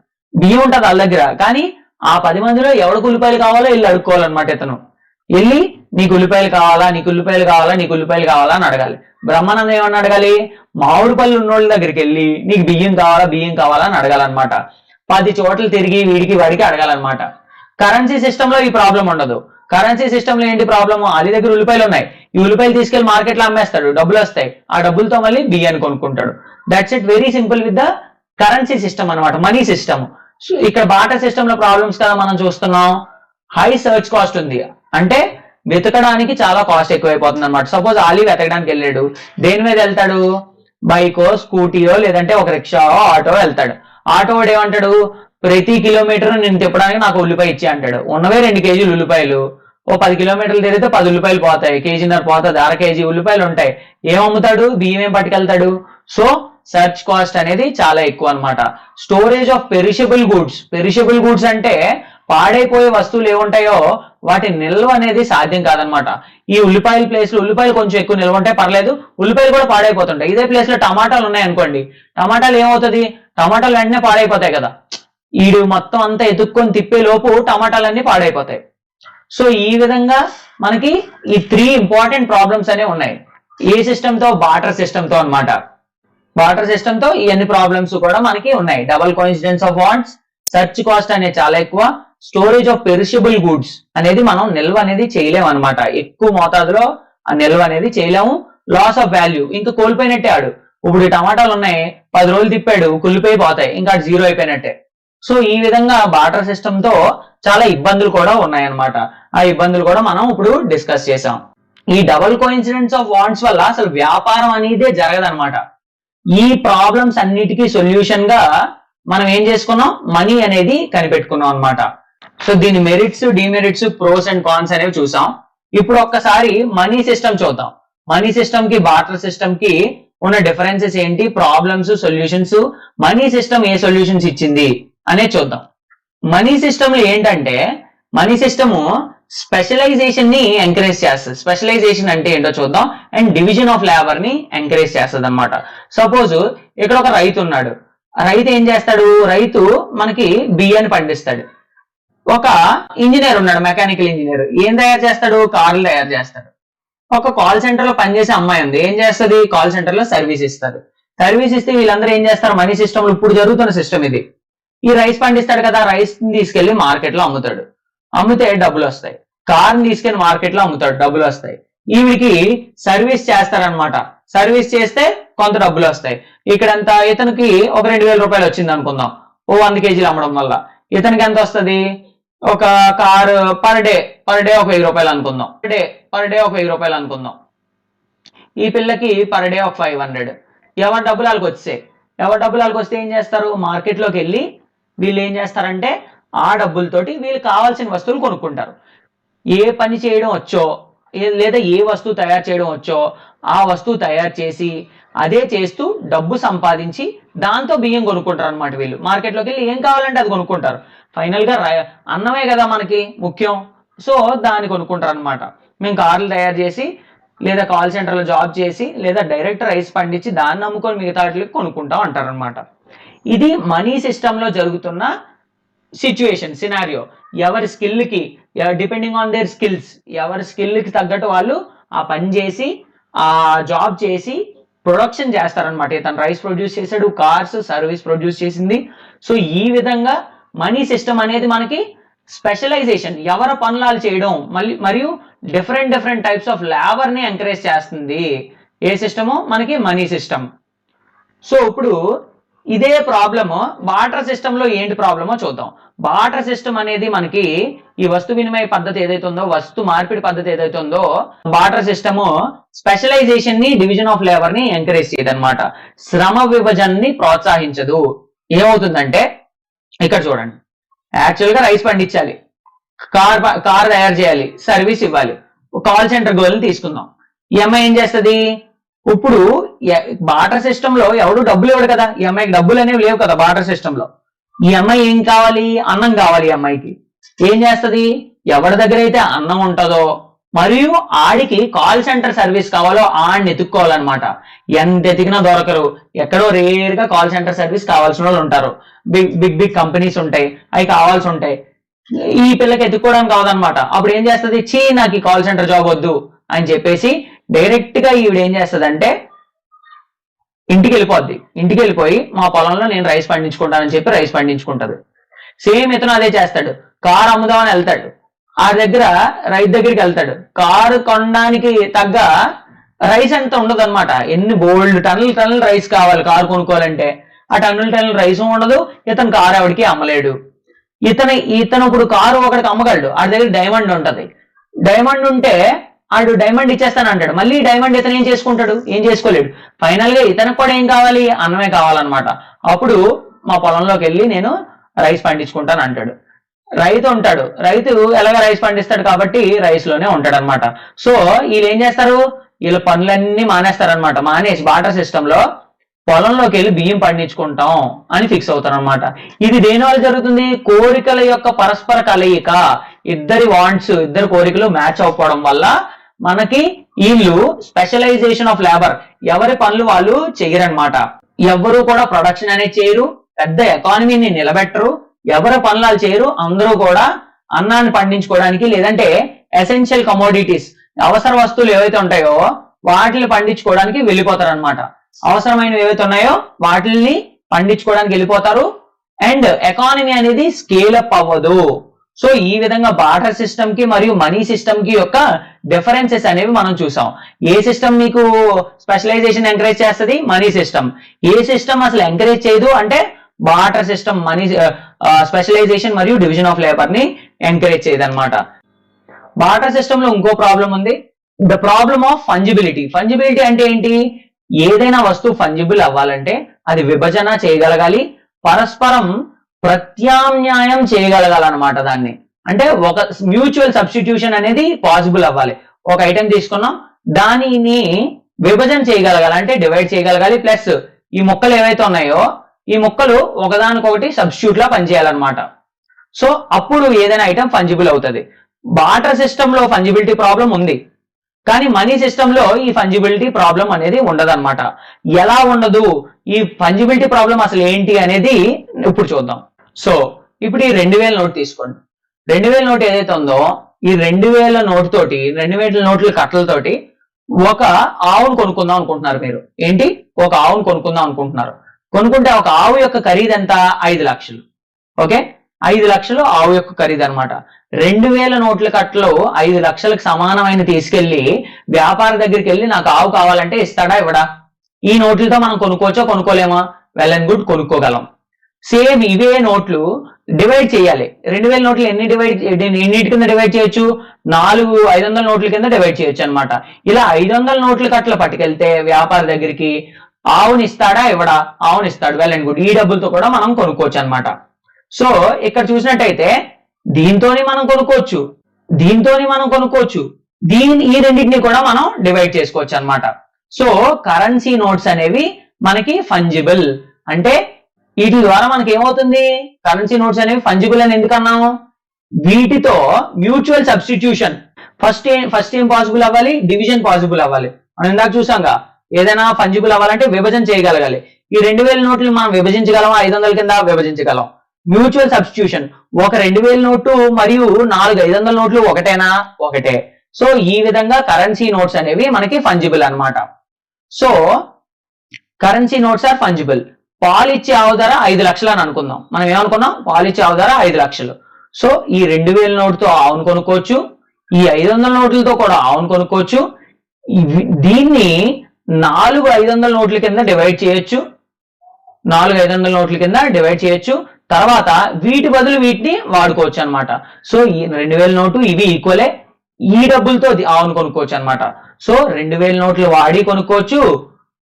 వాళ్ళ దగ్గర. కానీ ఆ 10 మందిలో ఎవరికి ఉల్లిపాయలు కావాలో వీళ్ళు అడుక్కోవాలన్నమాట. వెళ్ళి నీకు ఉల్లిపాయలు కావాలా, నీకు ఉల్లిపాయలు కావాలా, నీకు ఉల్లిపాయలు కావాలా అని అడగాలి. బ్రహ్మానందం ఏమన్నా అడగాలి, మామిడి పళ్ళు ఉన్నోళ్ళ దగ్గరికి వెళ్ళి నీకు బియ్యం కావాలా, బియ్యం కావాలా అని అడగాలన్నమాట. 10 చోట్ల తిరిగి వీడికి వాడికి అడగాలన్నమాట. కరెన్సీ సిస్టమ్ లో ఈ ప్రాబ్లం ఉండదు. కరెన్సీ సిస్టమ్ లో ఏంటి ప్రాబ్లమ్, అలీ దగ్గర ఉల్లిపాయలు ఉన్నాయి, ఈ ఉల్లిపాయలు తీసుకెళ్లి మార్కెట్ లో అమ్మేస్తాడు, డబ్బులు వస్తాయి, ఆ డబ్బులతో మళ్ళీ బియ్యాన్ని కొనుక్కుంటాడు. That's it, very simple with the currency system అనమాట, మనీ సిస్టమ్. సో ఇక్కడ బాటర్ సిస్టమ్ లో ప్రాబ్లమ్స్ కదా మనం చూస్తున్నాం. హై సర్చ్ కాస్ట్ ఉంది, అంటే వెతకడానికి చాలా కాస్ట్ ఎక్కువైపోతుంది అనమాట. సపోజ్ అలీ వెతకడానికి వెళ్ళాడు, దేని మీద వెళ్తాడు, బైకో స్కూటీయో లేదంటే ఒక రిక్షా ఆటో వెళ్తాడు. ఆటో వాడు ఏమంటాడు, ప్రతి కిలోమీటర్ నేను తిప్పడానికి నాకు ఉల్లిపాయ ఇచ్చి అంటాడు. ఉన్నవే 2 కేజీలు ఉల్లిపాయలు, ఓ 10 కిలోమీటర్లు తిరిగితే 10 ఉల్లిపాయలు పోతాయి, కేజీన్నర పోతుంది, అర కేజీ ఉల్లిపాయలు ఉంటాయి. ఏం అమ్ముతాడు, బియ్యం ఏం పట్టుకెళ్తాడు. సో సర్చ్ కాస్ట్ అనేది చాలా ఎక్కువ అనమాట. Storage of perishable goods, perishable goods అంటే పాడైపోయే వస్తువులు ఏముంటాయో వాటి నిల్వ అనేది సాధ్యం కాదనమాట. ఈ ఉల్లిపాయల ప్లేస్ లో ఉల్లిపాయలు కొంచెం ఎక్కువ నిల్వ ఉంటాయి పర్లేదు, ఉల్లిపాయలు కూడా పాడైపోతుంటాయి. ఇదే ప్లేస్ లో టమాటాలు ఉన్నాయి అనుకోండి, టమాటాలు ఏమవుతుంది, టమాటాలు వెంటనే పాడైపోతాయి కదా. ఈడు మొత్తం అంతా ఎత్తుక్కొని తిప్పే లోపు టమాటాలన్నీ పాడైపోతాయి. సో ఈ విధంగా మనకి ఈ 3 ఇంపార్టెంట్ ప్రాబ్లమ్స్ అనేవి ఉన్నాయి. ఏ సిస్టమ్ తో, బాటర్ సిస్టమ్ తో అనమాట. బాటర్ సిస్టమ్ తో ఈ అన్ని ప్రాబ్లమ్స్ కూడా మనకి ఉన్నాయి. Double coincidence of wands, search cost అనేది చాలా ఎక్కువ, స్టోరేజ్ ఆఫ్ పెరిషబుల్ గుడ్స్ అనేది మనం నిల్వ అనేది చేయలేము అనమాట. ఎక్కువ మోతాదులో ఆ నిల్వ అనేది చేయలేము. లాస్ ఆఫ్ వాల్యూ, ఇంకా కోల్పోయినట్టే ఆడు. ఇప్పుడు టమాటాలు ఉన్నాయి, 10 రోజులు తిప్పాడు, కుళ్ళిపోయి పోతాయి, ఇంకా జీరో అయిపోయినట్టే. సో ఈ విధంగా బాటర్ సిస్టమ్ తో చాలా ఇబ్బందులు కూడా ఉన్నాయన్నమాట. ఆ ఇబ్బందులు కూడా మనం ఇప్పుడు డిస్కస్ చేసాం. ఈ డబుల్ కోఇన్సిడెన్స్ ఆఫ్ వాంట్స్ వల్ల అసలు వ్యాపారం అనేదే జరగదన్నమాట. ఈ ప్రాబ్లమ్స్ అన్నిటికీ సొల్యూషన్ గా మనం ఏం చేసుకున్నాం, మనీ అనేది కనిపెట్టుకున్నాం అనమాట. సో దీని merits, demerits, pros and cons అనేవి చూసాం. ఇప్పుడు ఒక్కసారి మనీ సిస్టమ్ చూద్దాం. మనీ సిస్టమ్ కి బాటర్ సిస్టమ్ కి ఉన్న డిఫరెన్సెస్ ఏంటి, ప్రాబ్లమ్స్, సొల్యూషన్స్, మనీ సిస్టమ్ ఏ సొల్యూషన్స్ ఇచ్చింది అనే చూద్దాం. మనీ సిస్టమ్ లో ఏంటంటే, మనీ సిస్టమ్ స్పెషలైజేషన్ ని ఎంకరేజ్ చేస్తుంది. స్పెషలైజేషన్ అంటే ఏంటో చూద్దాం. అండ్ డివిజన్ ఆఫ్ లేబర్ ని ఎంకరేజ్ చేస్తుంది అనమాట. సపోజ్ ఇక్కడ ఒక రైతు ఉన్నాడు, రైతు ఏం చేస్తాడు, రైతు మనకి బియ్యాన్ని పండిస్తాడు. ఒక ఇంజనీర్ ఉన్నాడు, మెకానికల్ ఇంజనీర్, ఏం తయారు చేస్తాడు, కార్లు తయారు చేస్తాడు. ఒక కాల్ సెంటర్ లో పనిచేసే అమ్మాయి ఉంది, ఏం చేస్తుంది, కాల్ సెంటర్ లో సర్వీస్ ఇస్తుంది. సర్వీస్ ఇస్తే వీళ్ళందరూ ఏం చేస్తారు, మనీ సిస్టమ్ లో ఇప్పుడు జరుగుతున్న సిస్టమ్ ఇది. ఈ రైస్ పండిస్తాడు కదా, రైస్ ని తీసుకెళ్లి మార్కెట్ లో అమ్ముతాడు, అమ్మితే డబ్బులు వస్తాయి. కార్ ని తీసుకెళ్లి మార్కెట్ లో అమ్ముతాడు, డబ్బులు వస్తాయి. ఈవిడికి సర్వీస్ చేస్తారనమాట, సర్వీస్ చేస్తే కొంత డబ్బులు వస్తాయి. ఇక్కడంత ఇతనికి ఒక 2,000 రూపాయలు వచ్చింది అనుకుందాం, ఓ 100 కేజీలు అమ్మడం వల్ల. ఇతనికి ఎంత వస్తుంది, ఒక కారు పర్ డే ఒక 1000 రూపాయలు అనుకుందాం, పర్ డే ఒక 1000 రూపాయలు అనుకుందాం. ఈ పిల్లకి పర్ డే ఒక 500. ఎవరి డబ్బులు వాళ్ళకి వచ్చాయి. ఎవరి డబ్బులు వాళ్ళకి వస్తే ఏం చేస్తారు, మార్కెట్ లోకి వెళ్ళి వీళ్ళు ఏం చేస్తారంటే ఆ డబ్బులతోటి వీళ్ళు కావాల్సిన వస్తువులు కొనుక్కుంటారు. ఏ పని చేయడం వచ్చో లేదా ఏ వస్తువు తయారు చేయడం వచ్చో ఆ వస్తువు తయారు చేసి అదే చేస్తూ డబ్బు సంపాదించి దాంతో బియ్యం కొనుక్కుంటారు అనమాట. వీళ్ళు మార్కెట్ లోకి వెళ్ళి ఏం కావాలంటే అది కొనుక్కుంటారు. ఫైనల్ గా అన్నమే కదా మనకి ముఖ్యం, సో దాన్ని కొనుక్కుంటారు అనమాట. మేము కార్లు తయారు చేసి లేదా కాల్ సెంటర్ లో జాబ్ చేసి లేదా డైరెక్ట్ రైస్ పండించి దాన్ని అమ్ముకొని మిగతా వాటికి కొనుక్కుంటాం అంటారు అనమాట. ఇది మనీ సిస్టమ్ లో జరుగుతున్న సిచ్యువేషన్, సినారియో. ఎవరి స్కిల్ కి, డిపెండింగ్ ఆన్ దేర్ స్కిల్స్, ఎవరి స్కిల్ కి తగ్గట్టు వాళ్ళు ఆ పని చేసి ఆ జాబ్ చేసి ప్రొడక్షన్ చేస్తారనమాట. ఇతను రైస్ ప్రొడ్యూస్ చేశాడు, కార్స్ సర్వీస్ ప్రొడ్యూస్ చేసింది. సో ఈ విధంగా మనీ సిస్టమ్ అనేది మనకి స్పెషలైజేషన్, ఎవరి పనులు చేయడం మరియు డిఫరెంట్ టైప్స్ ఆఫ్ లేబర్ ని ఎంకరేజ్ చేస్తుంది. ఏ సిస్టము, మనకి మనీ సిస్టమ్. సో ఇప్పుడు ఇదే ప్రాబ్లమ్ బాటర్ సిస్టమ్ లో ఏంటి ప్రాబ్లమో చూద్దాం. బాటర్ సిస్టమ్ అనేది మనకి ఈ వస్తు వినిమయ పద్ధతి ఏదైతే ఉందో, వస్తు మార్పిడి పద్ధతి ఏదైతే ఉందో, బాటర్ సిస్టమ్ స్పెషలైజేషన్ ని, డివిజన్ ఆఫ్ లేబర్ ని ఎంకరేజ్ చేయదు అనమాట. శ్రమ విభజనని ప్రోత్సహించదు. ఏమవుతుందంటే ఇక్కడ చూడండి, యాక్చువల్ గా రైస్ పండించాలి, కార్ తయారు చేయాలి, సర్వీస్ ఇవ్వాలి, కాల్ సెంటర్ గోల్ని తీసుకుందాం. ఈ అమ్మాయి ఏం చేస్తుంది, ఇప్పుడు బాటర్ సిస్టమ్ లో ఎవడు డబ్బులు ఇవ్వడు కదా, ఈ అమ్మాయికి డబ్బులు అనేవి లేవు కదా బాటర్ సిస్టమ్ లో. ఈ అమ్మాయి ఏం కావాలి, అన్నం కావాలి. ఈ అమ్మాయికి ఏం చేస్తుంది, ఎవరి దగ్గర అయితే అన్నం ఉంటుందో మరియు ఆడికి కాల్ సెంటర్ సర్వీస్ కావాలో ఆడిని ఎత్తుక్కోవాలన్నమాట. ఎంత ఎతికినా దొరకరు, ఎక్కడో రేర్ గా కాల్ సెంటర్ సర్వీస్ కావాల్సిన వాళ్ళు ఉంటారు. బిగ్ కంపెనీస్ ఉంటాయి, అవి కావాల్సి ఉంటాయి. ఈ పిల్లకి ఎత్తుక్కోవడానికి కావదనమాట. అప్పుడు ఏం చేస్తుంది, నాకు ఈ కాల్ సెంటర్ జాబ్ వద్దు అని చెప్పేసి డైరెక్ట్ గా ఈవిడ ఏం చేస్తుంది అంటే ఇంటికి వెళ్ళిపోద్ది. ఇంటికి వెళ్ళిపోయి మా పొలంలో నేను రైస్ పండించుకుంటానని చెప్పి రైస్ పండించుకుంటది. సేమ్ ఇతను అదే చేస్తాడు, కారు అమ్ముదామని వెళ్తాడు, ఆ దగ్గర రైతు దగ్గరికి వెళ్తాడు, కారు కొనడానికి తగ్గ రైస్ అంత ఉండదు అనమాట. ఎన్ని బోల్డ్ టన్నులు రైస్ కావాలి కారు కొనుక్కోవాలంటే, ఆ టన్నుల రైస్ ఉండదు. ఇతను కారు ఆవిడికి అమ్మలేడు. ఇతను ఇప్పుడు కారు ఒకటికి అమ్మగలడు, ఆ దగ్గర డైమండ్ ఉంటది. డైమండ్ ఉంటే ఆడు డైమండ్ ఇచ్చేస్తాను అంటాడు. మళ్ళీ డైమండ్ ఇతను ఏం చేసుకుంటాడు, ఏం చేసుకోలేడు. ఫైనల్ గా ఇతనికి కూడా ఏం కావాలి, అన్నమే కావాలన్నమాట. అప్పుడు మా పొలంలోకి వెళ్ళి నేను రైస్ పండించుకుంటాను అంటాడు. రైతు ఉంటాడు, రైతు ఎలాగ రైస్ పండిస్తాడు కాబట్టి రైస్ లోనే ఉంటాడు అనమాట. సో వీళ్ళు ఏం చేస్తారు, వీళ్ళ పనులన్నీ మానేస్తారనమాట. మానేసి బాటర్ సిస్టమ్ లో పొలంలోకి వెళ్ళి బియ్యం పండించుకుంటాం అని ఫిక్స్ అవుతారు అనమాట. ఇది దేని వల్ల జరుగుతుంది, కోరికల యొక్క పరస్పర కలయిక. ఇద్దరి వాంట్స్, ఇద్దరు కోరికలు మ్యాచ్ అవ్వడం వల్ల మనకి వీళ్ళు స్పెషలైజేషన్ ఆఫ్ లేబర్, ఎవరి పనులు వాళ్ళు చెయ్యరనమాట. ఎవరు కూడా ప్రొడక్షన్ అనేది చేయరు, పెద్ద ఎకానమీని నిలబెట్టరు, ఎవరి పనులు వాళ్ళు చేయరు. అందరూ కూడా అన్నాన్ని పండించుకోవడానికి లేదంటే ఎసెన్షియల్ కమోడిటీస్, అవసర వస్తువులు ఏవైతే ఉంటాయో వాటిని పండించుకోవడానికి వెళ్ళిపోతారు అనమాట. అవసరమైనవి ఏవైతే ఉన్నాయో వాటిని పండించుకోవడానికి వెళ్ళిపోతారు. అండ్ ఎకానమీ అనేది స్కేల్ అప్ అవ్వదు. సో ఈ విధంగా బార్టర్ సిస్టమ్ కి మరియు మనీ సిస్టమ్ కి యొక్క డిఫరెన్సెస్ అనేవి మనం చూసాం. ఏ సిస్టమ్ మీకు స్పెషలైజేషన్ ఎంకరేజ్ చేస్తుంది, మనీ సిస్టమ్. ఏ సిస్టమ్ అసలు ఎంకరేజ్ చేయదు అంటే బార్టర్ సిస్టమ్, మనీ స్పెషలైజేషన్ మరియు డివిజన్ ఆఫ్ లేబర్ ని ఎంకరేజ్ చేయదు అనమాట. బార్టర్ సిస్టమ్ లో ఇంకో ప్రాబ్లం ఉంది, ద ప్రాబ్లమ్ ఆఫ్ ఫంజిబిలిటీ. ఫంజిబిలిటీ అంటే ఏంటి, ఏదైనా వస్తువు ఫంజిబుల్ అవ్వాలంటే అది విభజన చేయగలగాలి, పరస్పరం ప్రత్యామ్నాయం చేయగలగాలన్నమాట. దాన్ని అంటే ఒక మ్యూచువల్ సబ్స్టిట్యూషన్ అనేది పాసిబుల్ అవ్వాలి. ఒక ఐటెం తీసుకున్నాం, దానిని విభజన చేయగలగాలి అంటే డివైడ్ చేయగలగాలి. ప్లస్ ఈ మొక్కలు ఏవైతే ఉన్నాయో ఈ మొక్కలు ఒకదానికొకటి సబ్స్టిట్యూట్ లా పనిచేయాలన్నమాట. సో అప్పుడు ఏదైనా ఐటెం ఫంజిబుల్ అవుతుంది. బార్టర్ సిస్టమ్ లో ఫంజిబిలిటీ ప్రాబ్లం ఉంది, కానీ మనీ సిస్టమ్ లో ఈ ఫంజిబిలిటీ ప్రాబ్లం అనేది ఉండదన్నమాట. ఎలా ఉండదు, ఈ ఫంజిబిలిటీ ప్రాబ్లం అసలు ఏంటి అనేది ఇప్పుడు చూద్దాం. సో ఇప్పుడు ఈ 2000 నోట్ తీసుకోండి. 2000 నోట్ ఏదైతే ఉందో ఈ 2000 నోట్ తోటి, 2000 నోట్ల కట్టలతోటి ఒక ఆవును కొనుక్కుందాం అనుకుంటున్నారు. మీరు ఏంటి, ఒక ఆవును కొనుక్కుందాం అనుకుంటున్నారు. కొనుక్కుంటే ఒక ఆవు యొక్క ఖరీదు ఎంత, 5 లక్షలు. ఓకే, 5 లక్షలు ఆవు యొక్క ఖరీదు అనమాట. 2000 నోట్ల కట్టలు 5 లక్షలకు సమానమైన తీసుకెళ్లి వ్యాపారి దగ్గరికి వెళ్ళి నాకు ఆవు కావాలంటే ఇస్తాడా, ఇవ్వడా? ఈ నోట్లతో మనం కొనుక్కోవచ్చో కొనుక్కోలేమా? వెల్ అండ్ గుడ్, కొనుక్కోగలం. సేమ్ ఇవే నోట్లు డివైడ్ చేయాలి. 2000 నోట్లు ఎన్నిటి కింద డివైడ్ చేయొచ్చు, 4 500 నోట్ల కింద డివైడ్ చేయొచ్చు అనమాట. ఇలా 500 నోట్ల కట్టలు పట్టుకెళ్తే వ్యాపారి దగ్గరికి ఆవుని ఇస్తాడా, ఇవ్వడా? ఆవుని ఇస్తాడు. వెల్ అండ్ గుడ్, ఈ డబ్బులతో కూడా మనం కొనుక్కోవచ్చు అనమాట. సో ఇక్కడ చూసినట్టయితే దీంతోని మనం కొనుక్కోవచ్చు, దీంతోని మనం కొనుక్కోవచ్చు, ఈ రెండింటిని కూడా మనం డివైడ్ చేసుకోవచ్చు అనమాట. సో కరెన్సీ నోట్స్ అనేవి మనకి ఫంజిబుల్. అంటే వీటి ద్వారా మనకి ఏమవుతుంది, కరెన్సీ నోట్స్ అనేవి ఫంజిబుల్ అని ఎందుకు అన్నాము, వీటితో మ్యూచువల్ సబ్స్టిట్యూషన్ ఫస్ట్ ఏం పాసిబుల్ అవ్వాలి, డివిజన్ పాసిబుల్ అవ్వాలి. మనం ఇందాక చూసాంగా, ఏదైనా ఫంజిబుల్ అవ్వాలంటే విభజన చేయగలగాలి. ఈ 2000 నోట్లు మనం విభజించగలం, 500 కింద విభజించగలం. మ్యూచువల్ సబ్స్టిట్యూషన్, ఒక 2000 నోటు మరియు 4 500 నోట్లు ఒకటేనా, ఒకటే. సో ఈ విధంగా కరెన్సీ నోట్స్ అనేవి మనకి ఫంజిబుల్ అన్నమాట. So currency notes are fungible. పాలు ఇచ్చే ఆవు ధర 5 లక్షలు అని అనుకుందాం. మనం ఏమనుకున్నాం, పాలు ఇచ్చే ఆవు ధర 5 లక్షలు. సో ఈ 2000 నోటుతో ఆవును కొనుక్కోవచ్చు, ఈ 500 నోట్లతో కూడా ఆవును కొనుక్కోవచ్చు. దీన్ని 4 500 నోట్ల కింద డివైడ్ చేయొచ్చు, 4 500 నోట్ల కింద డివైడ్ చేయొచ్చు. తర్వాత వీటి బదులు వీటిని వాడుకోవచ్చు అనమాట. సో ఈ 2000 నోటు ఇవి ఈక్వలే, ఈ డబ్బులతో ఆవును కొనుక్కోవచ్చు అనమాట. సో 2000 నోట్లు వాడి కొనుక్కోవచ్చు,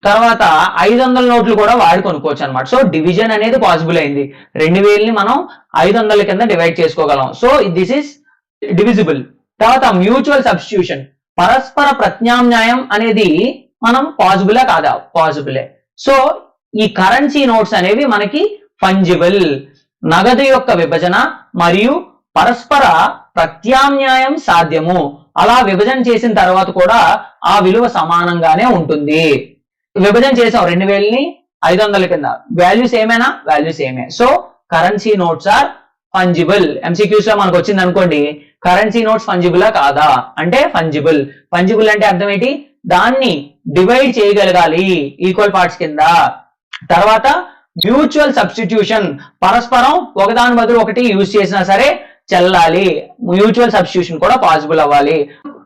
తర్వాత 500 నోట్లు కూడా వాడి కొనుక్కోవచ్చు అనమాట. సో డివిజన్ అనేది పాసిబుల్ అయింది. 2000 ని మనం 500 కింద డివైడ్ చేసుకోగలం. So this is divisible. తర్వాత మ్యూచువల్ సబ్స్టిట్యూషన్, పరస్పర ప్రత్యామ్నాయం అనేది మనం పాసిబులే కాదా, పాసిబులే. సో ఈ కరెన్సీ నోట్స్ అనేవి మనకి ఫంజిబుల్. నగదు యొక్క విభజన మరియు పరస్పర ప్రత్యామ్నాయం సాధ్యము. అలా విభజన చేసిన తర్వాత కూడా ఆ విలువ సమానంగానే ఉంటుంది. విభజన చేసాం 2000 ని 500 కింద, వాల్యూస్ ఏమైనా వాల్యూస్ ఏమే. So currency notes are fungible. MCQs లో మనకు వచ్చింది అనుకోండి, కరెన్సీ నోట్స్ ఫంజిబులా కాదా అంటే ఫంజిబుల్. ఫంజిబుల్ అంటే అర్థం ఏంటి, దాన్ని డివైడ్ చేయగలగాలి ఈక్వల్ పార్ట్స్ కింద. తర్వాత మ్యూచువల్ సబ్స్టిట్యూషన్, పరస్పరం ఒకదాని బదులు ఒకటి యూజ్ చేసినా సరే చెల్లాలి. మ్యూచువల్ సబ్స్టిట్యూషన్ కూడా పాసిబుల్ అవ్వాలి,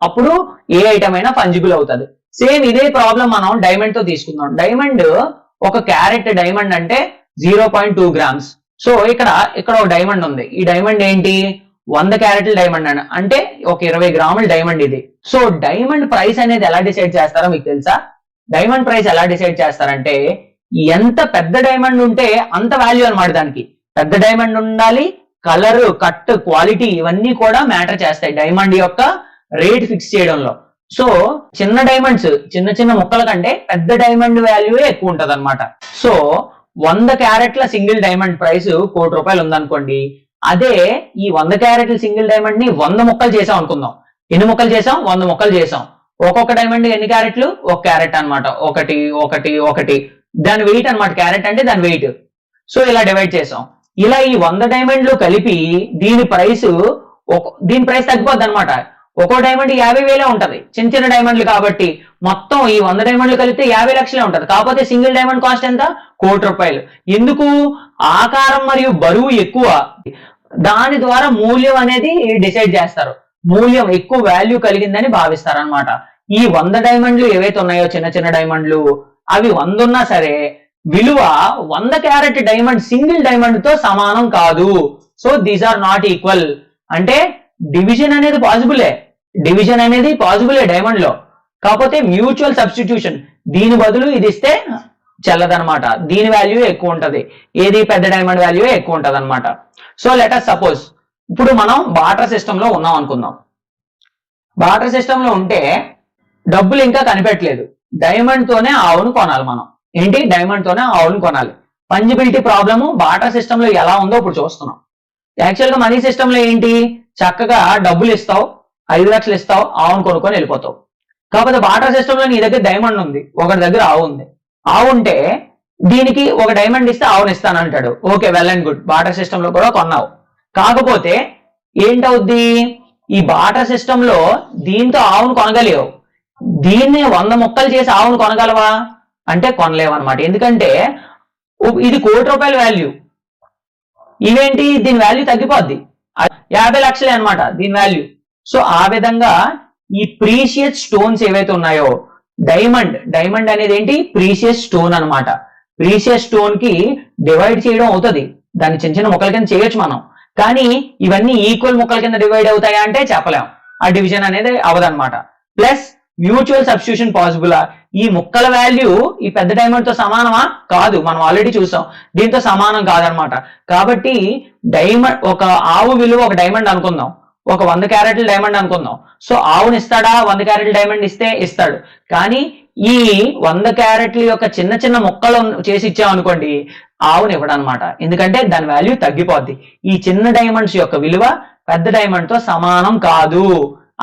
అప్పుడు ఏ ఐటమ్ అయినా ఫంజిబుల్ అవుతుంది. సేమ్ ఇదే ప్రాబ్లం మనం డైమండ్ తో తీసుకుందాం. డైమండ్ ఒక క్యారెట్ డైమండ్ అంటే 0.2 గ్రామ్స్. సో ఇక్కడ ఒక డైమండ్ ఉంది. ఈ డైమండ్ ఏంటి, 100 క్యారెట్ల డైమండ్ అంటే ఒక 20 గ్రాముల డైమండ్ ఇది. సో డైమండ్ ప్రైస్ అనేది ఎలా డిసైడ్ చేస్తారో మీకు తెలుసా? డైమండ్ ప్రైస్ ఎలా డిసైడ్ చేస్తారంటే, ఎంత పెద్ద డైమండ్ ఉంటే అంత వాల్యూ అన్నమాట. దానికి పెద్ద డైమండ్ ఉండాలి, కలర్, కట్, క్వాలిటీ ఇవన్నీ కూడా మ్యాటర్ చేస్తాయి డైమండ్ యొక్క రేట్ ఫిక్స్ చేయడంలో. సో చిన్న డైమండ్స్, చిన్న ముక్కల కంటే పెద్ద డైమండ్ వాల్యూ ఎక్కువ ఉంటది అనమాట. సో 100 క్యారెట్ల సింగిల్ డైమండ్ ప్రైస్ ₹1,00,00,000 ఉందనుకోండి. అదే ఈ 100 క్యారెట్ల సింగిల్ డైమండ్ ని 100 ముక్కలు చేసాం అనుకుందాం. ఎన్ని ముక్కలు చేసాం? 100 ముక్కలు చేసాం. ఒక్కొక్క డైమండ్ ఎన్ని క్యారెట్లు? 1 క్యారెట్ అనమాట. ఒకటి దాని వెయిట్ అనమాట. క్యారెట్ అంటే దాని వెయిట్. సో ఇలా డివైడ్ చేసాం. ఇలా ఈ 100 డైమండ్లు కలిపి దీని ప్రైస్ తగ్గిపోద్ది అనమాట. ఒక్కో డైమండ్ 50,000 ఉంటది, చిన్న డైమండ్లు కాబట్టి. మొత్తం ఈ 100 డైమండ్లు కలిపితే 50 లక్షలే ఉంటది. కాకపోతే సింగిల్ డైమండ్ కాస్ట్ ఎంత? ₹1,00,00,000. ఎందుకు? ఆకారం మరియు బరువు ఎక్కువ, దాని ద్వారా మూల్యం అనేది డిసైడ్ చేస్తారు. మూల్యం ఎక్కువ వాల్యూ కలిగిందని భావిస్తారు అనమాట. ఈ 100 డైమండ్లు ఏవైతే ఉన్నాయో, చిన్న డైమండ్లు, అవి 100 ఉన్నా సరే విలువ 100 క్యారెట్ డైమండ్ సింగిల్ డైమండ్ తో సమానం కాదు. So these are not equal. అంటే డివిజన్ అనేది పాసిబులే డైమండ్ లో. కాకపోతే మ్యూచువల్ సబ్స్టిట్యూషన్, దీని బదులు ఇది ఇస్తే చెల్లదనమాట. దీని వాల్యూ ఎక్కువ ఉంటది, ఏది పెద్ద డైమండ్ వాల్యూ ఎక్కువ ఉంటది అనమాట. సో లెట్ us సపోజ్ ఇప్పుడు మనం బార్టర్ సిస్టమ్ లో ఉన్నాం అనుకుందాం. బార్టర్ సిస్టమ్ లో ఉంటే డబ్బులు ఇంకా కనిపెట్టలేదు. డైమండ్ తోనే ఆవును కొనాలి మనం. ఏంటి? డైమండ్ తోనే ఆవును కొనాలి. ఫంజిబిలిటీ ప్రాబ్లమ్ బార్టర్ సిస్టమ్ లో ఎలా ఉందో ఇప్పుడు చూస్తున్నాం. యాక్చువల్ గా మనీ సిస్టమ్ లో ఏంటి, చక్కగా డబ్బులు ఇస్తావు, 5 లక్షలు ఇస్తావు, ఆవును కొనుక్కొని వెళ్ళిపోతావు. కాకపోతే బార్టర్ సిస్టమ్ లో నీ దగ్గర డైమండ్ ఉంది, ఒకటి దగ్గర ఆవు ఉంది. ఆవు ఉంటే దీనికి ఒక డైమండ్ ఇస్తే ఆవును ఇస్తానంటాడు. Okay, well and good, barter system లో కూడా కొన్నావు. కాకపోతే ఏంటవుద్ది, ఈ బార్టర్ సిస్టమ్ లో దీంతో ఆవును కొనగలేవు. దీన్ని 100 ముక్కలు చేసి ఆవును కొనగలవా అంటే కొనలేవు అనమాట. ఎందుకంటే ఇది ₹1,00,00,000 వాల్యూ, ఇవేంటి, దీని వాల్యూ తగ్గిపోద్ది, 50 లక్షలే అనమాట దీని వాల్యూ. సో ఆ విధంగా ఈ ప్రీషియస్ స్టోన్స్ ఏవైతే ఉన్నాయో, డైమండ్ అనేది ఏంటి, ప్రీషియస్ స్టోన్ అనమాట. ప్రీషియస్ స్టోన్ కి డివైడ్ చేయడం అవుతుంది, దాన్ని చిన్న ముక్కల కింద చేయొచ్చు మనం. కానీ ఇవన్నీ ఈక్వల్ ముక్కల కింద డివైడ్ అవుతాయా అంటే చెప్పలేం, ఆ డివిజన్ అనేది అవదనమాట. ప్లస్ మ్యూచువల్ సబ్స్టిట్యూషన్ పాసిబులా, ఈ ముక్కల వాల్యూ ఈ పెద్ద డైమండ్ తో సమానమా? కాదు, మనం ఆల్రెడీ చూసాం, దీంతో సమానం కాదనమాట. కాబట్టి డైమండ్, ఒక ఆవు విలువ ఒక డైమండ్ అనుకుందాం, ఒక 100 క్యారెట్ల డైమండ్ అనుకుందాం. సో ఆవుని ఇస్తాడా? 100 క్యారెట్ల డైమండ్ ఇస్తే ఇస్తాడు. కానీ ఈ 100 క్యారెట్ల యొక్క చిన్న ముక్కలు చేసి ఇచ్చామనుకోండి, ఆవుని ఇవ్వడం అనమాట. ఎందుకంటే దాని వాల్యూ తగ్గిపోద్ది. ఈ చిన్న డైమండ్స్ యొక్క విలువ పెద్ద డైమండ్ తో సమానం కాదు,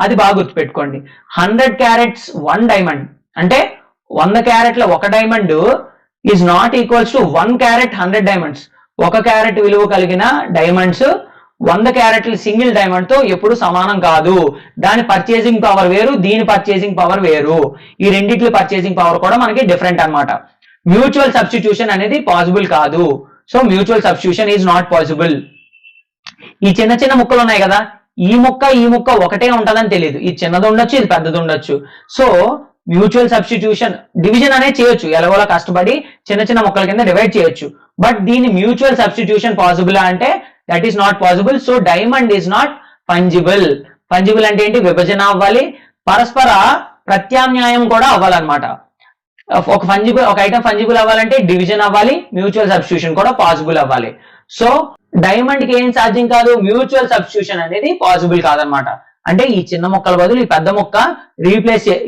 అది బాగా గుర్తుపెట్టుకోండి. 100 క్యారెట్స్ 1 డైమండ్ అంటే 100 క్యారెట్ల ఒక diamond is not equals to 1 carrot 100 diamonds. 1 carrot విలువ కలిగిన డైమండ్స్ 100 క్యారెట్ల సింగిల్ డైమండ్ తో ఎప్పుడు సమానం కాదు. దాని పర్చేసింగ్ పవర్ వేరు, దీని పర్చేసింగ్ పవర్ వేరు. ఈ రెండిట్ల పర్చేసింగ్ పవర్ కూడా మనకి డిఫరెంట్ అన్నమాట. మ్యూచువల్ సబ్స్టిట్యూషన్ అనేది పాసిబుల్ కాదు. So mutual substitution is not possible. ఈ చిన్న ముక్కలు ఉన్నాయి కదా, ఈ ముక్క ఒకటే ఉంటదని తెలియదు, ఇది చిన్నది ఉండొచ్చు, ఇది పెద్దది ఉండొచ్చు. సో మ్యూచువల్ సబ్స్టిట్యూషన్ డివిజన్ అనేది చేయొచ్చు, ఎలాగోలా కష్టపడి చిన్న ముక్కల కింద డివైడ్ చేయొచ్చు. బట్ దీని మ్యూచువల్ సబ్స్టిట్యూషన్ పాసిబుల్ అంటే that is not possible. So diamond is not fungible. Fungible అంటే ఏంటి, విభజన అవ్వాలి, పరస్పర ప్రత్యామ్నాయం కూడా అవ్వాలన్నమాట. ఒక ఐటమ్ ఫంజిబుల్ అవ్వాలంటే డివిజన్ అవ్వాలి, మ్యూచువల్ సబ్స్టిట్యూషన్ కూడా పాసిబుల్ అవ్వాలి. సో డైమండ్ కి ఏం సాధ్యం కాదు, మ్యూచువల్ సబ్స్టిట్యూషన్ అనేది పాసిబుల్ కాదనమాట. అంటే ఈ చిన్న ముక్కల బదులు ఈ పెద్ద ముక్క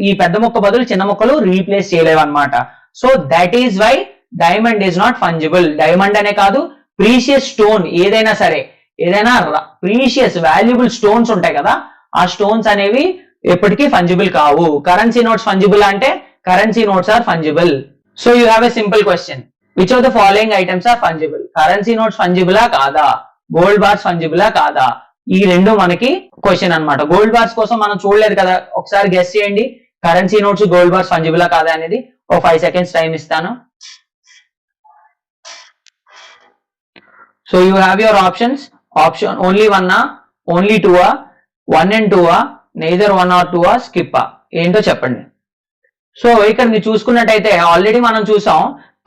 ఈ పెద్ద ముక్క బదులు చిన్న ముక్కలు రీప్లేస్ చేయలేవు అనమాట. So that is why diamond is not fungible. Diamond అనే కాదు, ప్రీషియస్ స్టోన్ ఏదైనా సరే, ఏదైనా ప్రీషియస్ వాల్యుబుల్ స్టోన్స్ ఉంటాయి కదా, ఆ స్టోన్స్ అనేవి ఎప్పటికీ ఫంజిబుల్ కావు. కరెన్సీ నోట్స్ ఫంజిబుల్ అంటే currency notes are fungible. So you have a simple question, which of the following items are fungible? Currency notes ఫంజిబులా కాదా? గోల్డ్ బార్స్ ఫంజిబులా కాదా? ఈ రెండు మనకి క్వశ్చన్ అన్నమాట. గోల్డ్ బార్స్ కోసం మనం చూడలేదు కదా, ఒకసారి గెస్ చేయండి. కరెన్సీ నోట్స్ గోల్డ్ బార్స్ ఫంజిబులా కాదా అనేది. ఓ 5 seconds టైం ఇస్తాను. So you have your options. Option only 1 only 2 1 and 2 neither 1 or 2 skip ఏంటో చెప్పండి. సో ఇక్కడ మీరు చూసుకున్నట్టయితే ఆల్రెడీ మనం చూసాం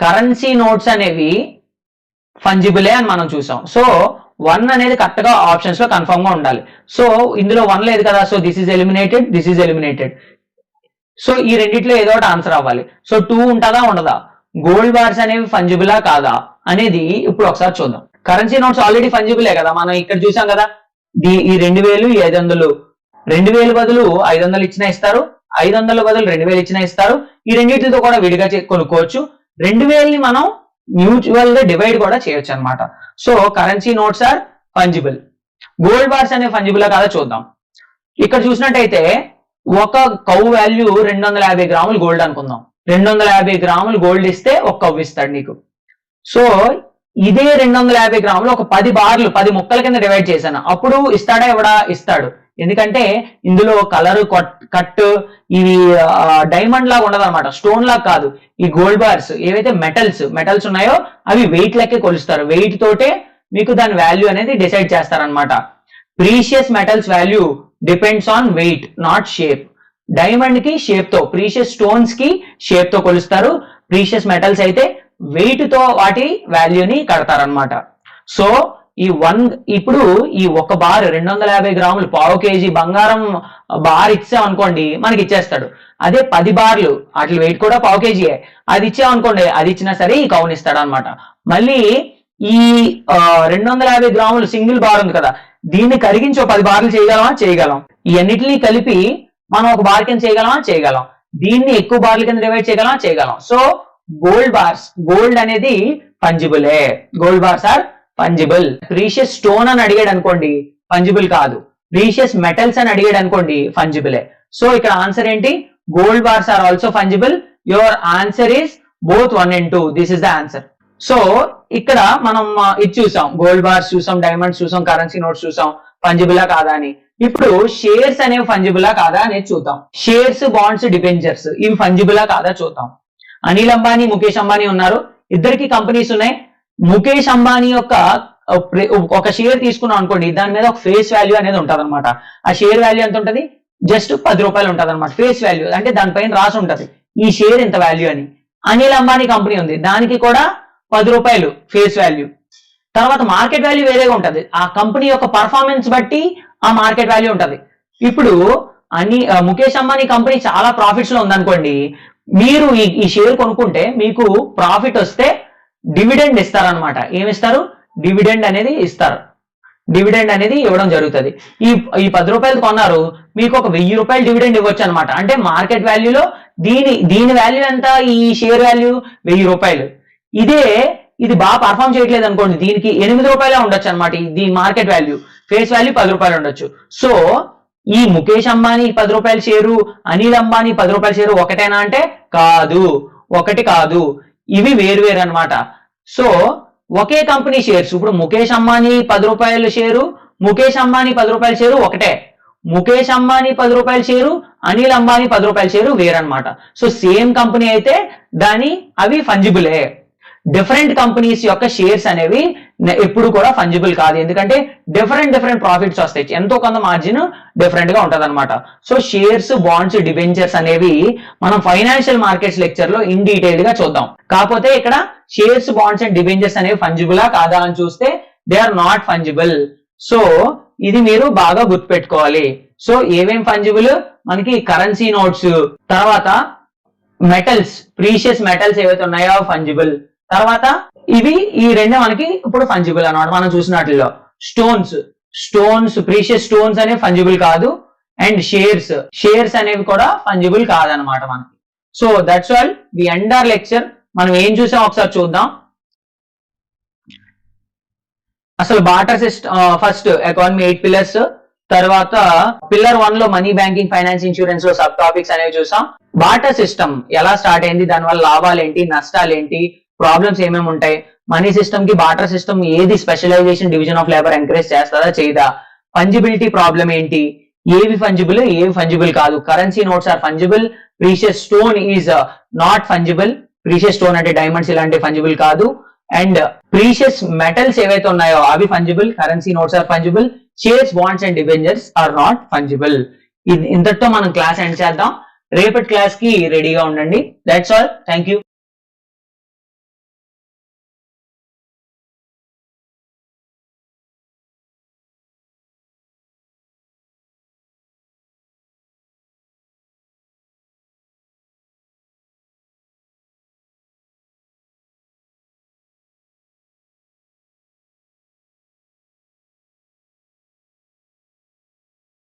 కరెన్సీ నోట్స్ అనేవి ఫంజిబులే అని మనం చూసాం. సో 1 అనేది కరెక్ట్ గా ఆప్షన్స్ లో కన్ఫర్మ్ గా ఉండాలి. సో ఇందులో 1 లేదు కదా, so this is eliminated, this is eliminated. So ఈ రెండిట్లో ఏదో ఒకటి ఆన్సర్ అవ్వాలి. సో 2 ఉంటుందా ఉండదా? గోల్డ్ బార్స్ అనేవి ఫంజిబులా కాదా అనేది ఇప్పుడు ఒకసారి చూద్దాం. కరెన్సీ నోట్స్ ఆల్రెడీ ఫంజిబులే కదా, మనం ఇక్కడ చూసాం కదా. ఈ 2000 ఈ 500, 2000 బదులు 500 ఇచ్చినా ఇస్తారు, 500 బదులు 2000 ఇచ్చినా ఇస్తారు. ఈ రెండింటితో కూడా విడిగా కొనుక్కోవచ్చు. 2000 ని మనం మ్యూచువల్ గా డివైడ్ కూడా చేయొచ్చు అనమాట. So currency notes are fungible. Gold bars అనే ఫంజిబుల్ కాదా చూద్దాం. ఇక్కడ చూసినట్టయితే ఒక కౌ వాల్యూ 250 గ్రాములు గోల్డ్ అనుకుందాం. 250 గ్రాములు గోల్డ్ ఇస్తే ఒక కౌ ఇస్తాడు నీకు. సో ఇదే 250 గ్రాములు ఒక 10 బార్లు 10 ముక్కల కింద డివైడ్ చేశాను, అప్పుడు ఇస్తాడా ఇవ్వడా? ఇస్తాడు. ఎందుకంటే ఇందులో కలర్ కట్ ఇవి డైమండ్ లాగా ఉండదు అనమాట, స్టోన్ లాగా కాదు. ఈ గోల్డ్ బార్స్ ఏవైతే మెటల్స్ ఉన్నాయో అవి వెయిట్ లెక్కే కొలుస్తారు. వెయిట్ తోటే మీకు దాని వాల్యూ అనేది డిసైడ్ చేస్తారనమాట. Precious metals value depends on weight not shape. Diamond కి షేప్ తో, ప్రీషియస్ స్టోన్స్ కి షేప్ తో కొలుస్తారు. ప్రీషియస్ మెటల్స్ అయితే వెయిట్ తో వాటి వాల్యూని కడతారనమాట. సో ఇప్పుడు ఈ ఒక బార్ 250 గ్రాములు పావు కేజీ బంగారం బార్ ఇచ్చామనుకోండి మనకి ఇచ్చేస్తాడు. అదే 10 బార్లు వాటి వెయిట్ కూడా పావు కేజీయే, అది ఇచ్చామనుకోండి అది ఇచ్చినా సరే ఈ కౌన్ ఇస్తాడు అనమాట. మళ్ళీ ఈ 250 గ్రాములు సింగిల్ బార్ ఉంది కదా, దీన్ని కరిగించి 10 బార్లు చేయగలం. ఈ అన్నిటినీ కలిపి మనం ఒక బార్ కింద చేయగలం. దీన్ని ఎక్కువ బార్ల కింద డివైడ్ చేయగలం. సో గోల్డ్ అనేది ఫంజిబులే. Gold bars are fungible. Precious stone అని అడిగాడు అనుకోండి ఫంజిబుల్ కాదు. ప్రీషియస్ మెటల్స్ అని అడిగాడు అనుకోండి ఫంజిబులే. సో ఇక్కడ ఆన్సర్ ఏంటి? Gold bars are also fungible. Your answer is both 1 and 2. This is the answer. So ఇక్కడ మనం ఇది చూసాం, గోల్డ్ బార్స్ చూసాం, డైమండ్స్ చూసాం, కరెన్సీ నోట్స్ చూసాం, ఫంజిబులా కాదా అని. ఇప్పుడు షేర్స్ అనేవి ఫంజిబులా కాదా అనేది చూద్దాం. షేర్స్, బాండ్స్, డిబెంచర్స్ ఇవి ఫంజిబులా కాదా చూద్దాం. అనిల్ అంబానీ, ముఖేష్ అంబానీ ఉన్నారు. ఇద్దరికి కంపెనీస్ ఉన్నాయి. ముఖేష్ అంబానీ యొక్క ఒక షేర్ తీసుకున్నాం అనుకోండి, దాని మీద ఒక ఫేస్ వాల్యూ అనేది ఉంటది అనమాట. ఆ షేర్ వాల్యూ ఎంత ఉంటది? జస్ట్ 10 రూపాయలు ఉంటది అనమాట. ఫేస్ వాల్యూ అంటే దానిపైన రాసి ఉంటది ఈ షేర్ ఇంత వాల్యూ అని. అనిల్ అంబానీ కంపెనీ ఉంది, దానికి కూడా 10 రూపాయలు ఫేస్ వాల్యూ. తర్వాత మార్కెట్ వాల్యూ వేరేగా ఉంటది. ఆ కంపెనీ యొక్క పర్ఫార్మెన్స్ బట్టి ఆ మార్కెట్ వాల్యూ ఉంటది. ఇప్పుడు ముఖేష్ అంబానీ కంపెనీ చాలా ప్రాఫిట్స్ లో ఉందనుకోండి, మీరు ఈ షేర్ కొనుక్కుంటే మీకు ప్రాఫిట్ వస్తే డివిడెండ్ ఇస్తారనమాట. ఏమిస్తారు? డివిడెండ్ అనేది ఇస్తారు. డివిడెండ్ అనేది ఇవ్వడం జరుగుతుంది. ఈ 10 రూపాయలు కొన్నారు, మీకు ఒక 1000 రూపాయలు డివిడెండ్ ఇవ్వచ్చు అనమాట. అంటే మార్కెట్ వాల్యూలో దీని వాల్యూ ఎంత? ఈ షేర్ వాల్యూ 1000 రూపాయలు. ఇది బాగా పర్ఫామ్ చేయట్లేదు అనుకోండి, దీనికి 8 రూపాయలే ఉండొచ్చు అనమాట. దీని మార్కెట్ వాల్యూ, ఫేస్ వాల్యూ 10 రూపాయలు ఉండొచ్చు. సో ఈ ముఖేష్ అంబానీ 10 రూపాయల షేరు, అనిల్ అంబానీ 10 రూపాయల షేరు ఒకటేనా అంటే కాదు, ఒకటి కాదు. ఇవి వేరు అనమాట. సో ఒకే కంపెనీ షేర్స్, ఇప్పుడు ముఖేష్ అంబానీ 10 రూపాయల షేరు, ముఖేష్ అంబానీ 10 రూపాయల షేరు ఒకటే. ముఖేష్ అంబానీ 10 రూపాయల షేరు, అనిల్ అంబానీ 10 రూపాయల షేరు వేరనమాట. సో సేమ్ కంపెనీ అయితే అవి ఫంజిబులే. డిఫరెంట్ కంపెనీస్ యొక్క షేర్స్ అనేవి ఎప్పుడు కూడా ఫంజిబుల్ కాదు. ఎందుకంటే డిఫరెంట్ ప్రాఫిట్స్ వస్తాయి, ఎంతో కొంత మార్జిన్ డిఫరెంట్ గా ఉంటది అనమాట. సో షేర్స్, బాండ్స్, డిబెంచర్స్ అనేవి మనం ఫైనాన్షియల్ మార్కెట్స్ లెక్చర్ లో ఇన్ డీటెయిల్ గా చూద్దాం. కాకపోతే ఇక్కడ షేర్స్, బాండ్స్ అండ్ డిబెంచర్స్ అనేవి ఫంజిబులా కాదా అని చూస్తే they are not fungible. So ఇది మీరు బాగా గుర్తుపెట్టుకోవాలి. సో ఏమేం ఫంజిబుల్? మనకి కరెన్సీ నోట్స్, తర్వాత మెటల్స్, ప్రీషియస్ మెటల్స్ ఏవైతే ఉన్నాయో ఫంజిబుల్. తర్వాత ఈ రెండు మనకి ఇప్పుడు ఫంజిబుల్ అన్నమాట. మనం చూసినట్లో స్టోన్స్, ప్రీషియస్ స్టోన్స్ అనేవి ఫంజిబుల్ కాదు. అండ్ షేర్స్ అనేవి కూడా ఫంజిబుల్ కాదనమాట మనకి. So that's all, we end our lecture. మనం ఏం చూసాం ఒకసారి చూద్దాం. అసలు barter system, first economy 8 pillars, తర్వాత పిల్లర్ 1 లో మనీ, బ్యాంకింగ్, ఫైనాన్స్, ఇన్సూరెన్స్ లో సబ్ టాపిక్స్ అనేవి చూసాం. బార్టర్ సిస్టమ్ ఎలా స్టార్ట్ అయింది, దానివల్ల లాభాలు ఏంటి, నష్టాలు ఏంటి, ప్రాబ్లమ్స్ ఏమేమి ఉంటాయి, మనీ సిస్టమ్ కి బార్టర్ సిస్టమ్ ఏది specialisation division of labour encourage చేస్తుందా చేయదా, ఫంజిబిలిటీ ప్రాబ్లం ఏంటి, ఏవి ఫంజిబుల్ ఏవి ఫంజిబుల్ కాదు, currency notes are fungible, precious stone is not fungible, precious stone అంటే డైమండ్స్ ఇలాంటి ఫంజిబుల్ కాదు, అండ్ ప్రీషియస్ మెటల్స్ ఏవైతే ఉన్నాయో అవి fungible, currency notes are fungible, shares bonds and debentures are not fungible. ఇంతటితో మనం క్లాస్ ఎండ్ చేద్దాం. రేపటి క్లాస్ కి రెడీగా ఉండండి. That's all. Thank you.